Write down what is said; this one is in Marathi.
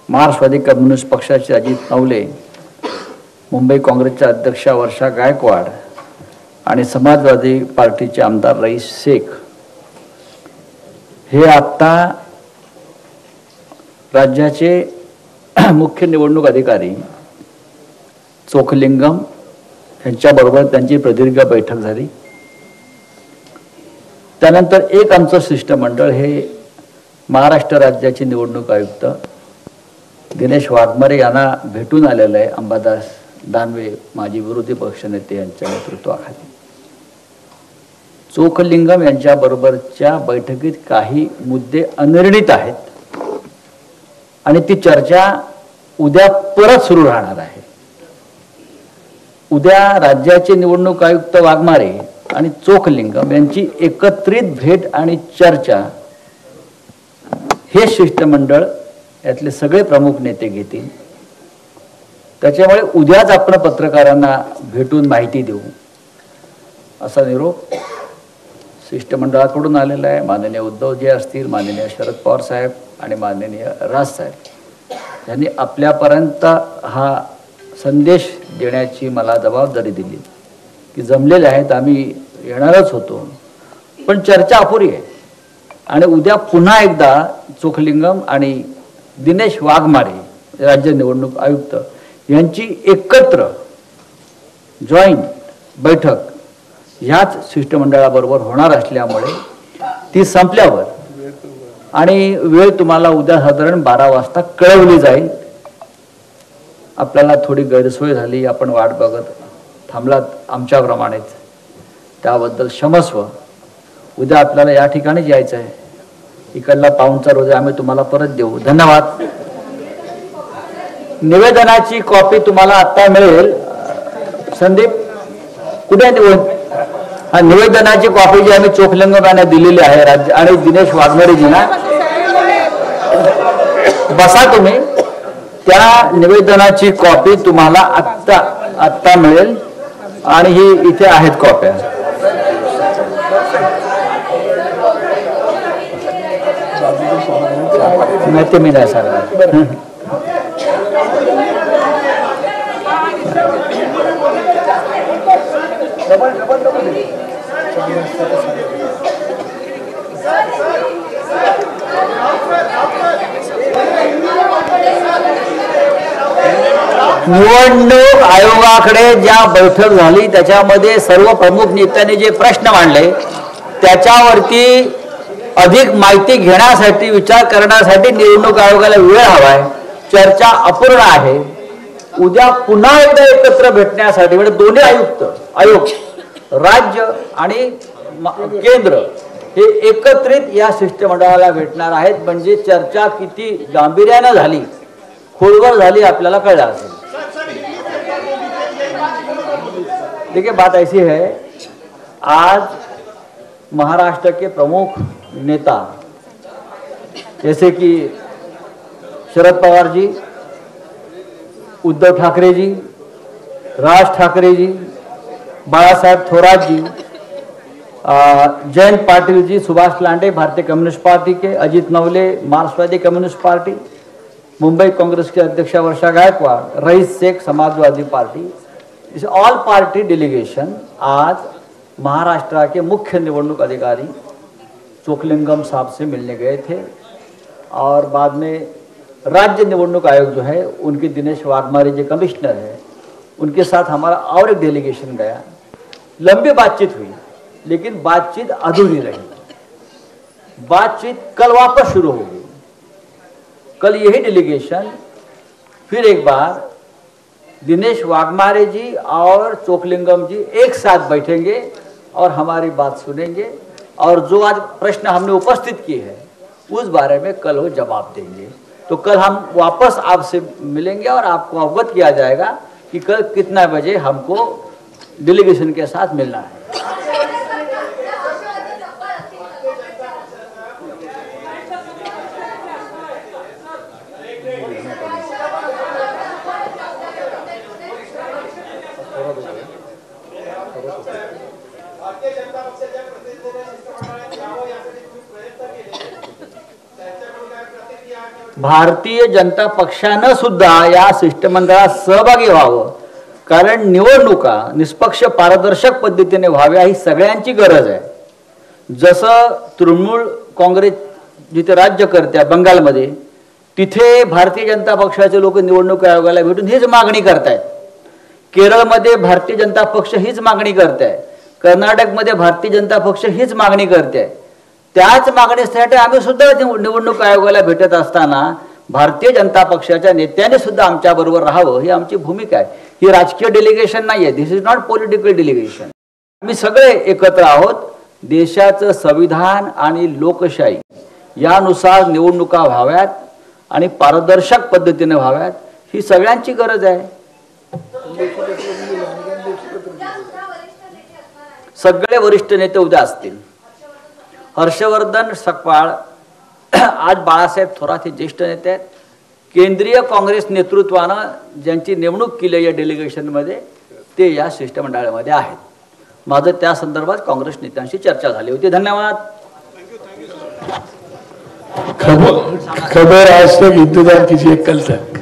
मार्क्सवादी कम्युनिस्ट पक्षाचे अजित नवले, मुंबई काँग्रेसच्या अध्यक्षा वर्षा गायकवाड आणि समाजवादी पार्टीचे आमदार रईस शेख हे आता राज्याचे मुख्य निवडणूक अधिकारी चोखलिंगम यांच्याबरोबर त्यांची प्रदीर्घ बैठक झाली। त्यानंतर एक आमचं शिष्टमंडळ हे महाराष्ट्र राज्याचे निवडणूक आयुक्त दिनेश वाघमारे यांना भेटून आलेलं आहे। अंबादास दानवे माजी विरोधी पक्षनेते यांच्या नेतृत्वाखाली चोखलिंगम यांच्याबरोबरच्या बैठकीत काही मुद्दे अनिर्णित आहेत आणि ती चर्चा उद्या परत सुरू राहणार आहे। उद्या राज्याचे निवडणूक आयुक्त वाघमारे आणि चोखलिंगम यांची एकत्रित भेट आणि चर्चा हे शिष्टमंडळ यातले सगळे प्रमुख नेते घेतील। त्याच्यामुळे उद्याच आपण पत्रकारांना भेटून माहिती देऊ असा निरोप शिष्टमंडळाकडून आलेला आहे। माननीय उद्धवजी असतील, माननीय शरद पवार साहेब आणि माननीय राज साहेब यांनी आपल्यापर्यंत हा संदेश देण्याची मला जबाबदारी दिली की जमलेले आहेत, आम्ही येणारच होतो, पण चर्चा अपुरी आहे आणि उद्या पुन्हा एकदा चोखलिंगम आणि दिनेश वाघमारे राज्य निवडणूक आयुक्त यांची एकत्र जॉईंट बैठक ह्याच शिष्टमंडळाबरोबर होणार असल्यामुळे ती संपल्यावर आणि वेळ तुम्हाला उद्या साधारण 12 वाजता कळवली जाईल। आपल्याला थोडी गैरसोय झाली, आपण वाट बघत थांबलात आमच्याप्रमाणेच, त्याबद्दल क्षमस्व। उद्या आपल्याला या ठिकाणीच यायचं आहे। इकडला पाहुणचार रोज आम्ही तुम्हाला परत देऊ। धन्यवाद। निवेदनाची कॉपी तुम्हाला आता मिळेल। संदीप कुठे हा निवेदनाची कॉपी जी आम्ही चोखलिंगम यांना दिलेली आहे राज्य आणि दिनेश वाघमारेजींना, बसा तुम्ही। त्या निवेदनाची कॉपी तुम्हाला आत्ता मिळेल आणि ही इथे आहेत कॉप्या। माहिती मी नाही सांगणार। निवडणूक आयोगाकडे ज्या बैठक झाली त्याच्यामध्ये सर्व प्रमुख नेत्यांनी जे प्रश्न मांडले त्याच्यावरती अधिक माहिती घेण्यासाठी, विचार करण्यासाठी निवडणूक आयोगाला वेळ हवाय। चर्चा अपूर्ण आहे। उद्या पुन्हा एकदा एकत्र भेटण्यासाठी म्हणजे दोन्ही आयोग राज्य आणि केंद्र हे एकत्रित या शिष्टमंडळाला भेटणार आहेत। म्हणजे चर्चा किती गांभीर्याने झाली, खोलवर झाली आपल्याला कळलं असेल। देखिए बात ऐसी है, आज महाराष्ट्र के प्रमुख नेता जैसे कि शरद पवार जी, उद्धव ठाकरे जी, राज ठाकरे जी, बाळासाहेब थोरात जी, जयंत पाटिल जी, सुभाष लांडे भारतीय कम्युनिस्ट पार्टी के, अजित नवले मार्क्सवादी कम्युनिस्ट पार्टी, मुंबई कांग्रेस के अध्यक्षा वर्षा गायकवाड़, रईस शेख समाजवादी पार्टी, इस ऑल पार्टी डेलीगेशन आज महाराष्ट्र के मुख्य निवडणूक अधिकारी चोखलिंगम साहब से मिलने गए थे और बाद में राज्य निवडणूक आयोग जो है उनके दिनेश वाघमारे जो कमिश्नर है उनके साथ हमारा और एक डेलीगेशन गया। लंबी बातचीत हुई लेकिन बातचीत अधूरी रही। बातचीत कल वापस शुरू होगी। कल यही डेलीगेशन फिर एक बार दिनेश वाघमारे जी और चोखलिंगम जी एक साथ बैठेंगे और हमारी बात सुनेंगे और जो आज प्रश्न हमने उपस्थित किए हैं उस बारे में कल वो जवाब देंगे। तो कल हम वापस आपसे मिलेंगे और आपको अवगत किया जाएगा कि कल कितना बजे हमको डेलीगेशन के साथ मिलना है। भारतीय जनता पक्षानं सुद्धा या शिष्टमंडळात सहभागी व्हावं, कारण निवडणुका निष्पक्ष पारदर्शक पद्धतीने व्हाव्या ही सगळ्यांची गरज आहे. जसं तृणमूल काँग्रेस जिथे राज्य करते बंगालमध्ये, तिथे भारतीय जनता पक्षाचे लोक निवडणूक आयोगाला भेटून हीच मागणी करतायत. केरळमध्ये भारतीय जनता पक्ष हीच मागणी करताय. कर्नाटकमध्ये भारतीय जनता पक्ष हीच मागणी करते. त्याच मागणीसाठी आम्ही सुद्धा निवडणूक आयोगाला भेटत असताना भारतीय जनता पक्षाच्या नेत्यांनी सुद्धा आमच्या बरोबर राहावं ही आमची भूमिका आहे. ही राजकीय डेलिगेशन नाहीये. दिस इज नॉट पॉलिटिकल डेलिगेशन. आम्ही सगळे एकत्र आहोत. देशाचं संविधान आणि लोकशाही यानुसार निवडणुका व्हाव्यात आणि पारदर्शक पद्धतीने व्हाव्यात ही सगळ्यांची गरज आहे. सगळे वरिष्ठ नेते उद्या असतील. हर्षवर्धन सकपाळ, आज बाळासाहेब थोरात हे ज्येष्ठ नेते आहेत. केंद्रीय काँग्रेस नेतृत्वानं ज्यांची नेमणूक केली या डेलिगेशनमध्ये ते या शिष्टमंडळामध्ये आहेत. माझं त्या संदर्भात काँग्रेस नेत्यांशी चर्चा झाली होती. धन्यवाद. खबर आज तक इंतजार कीजिए कल तक.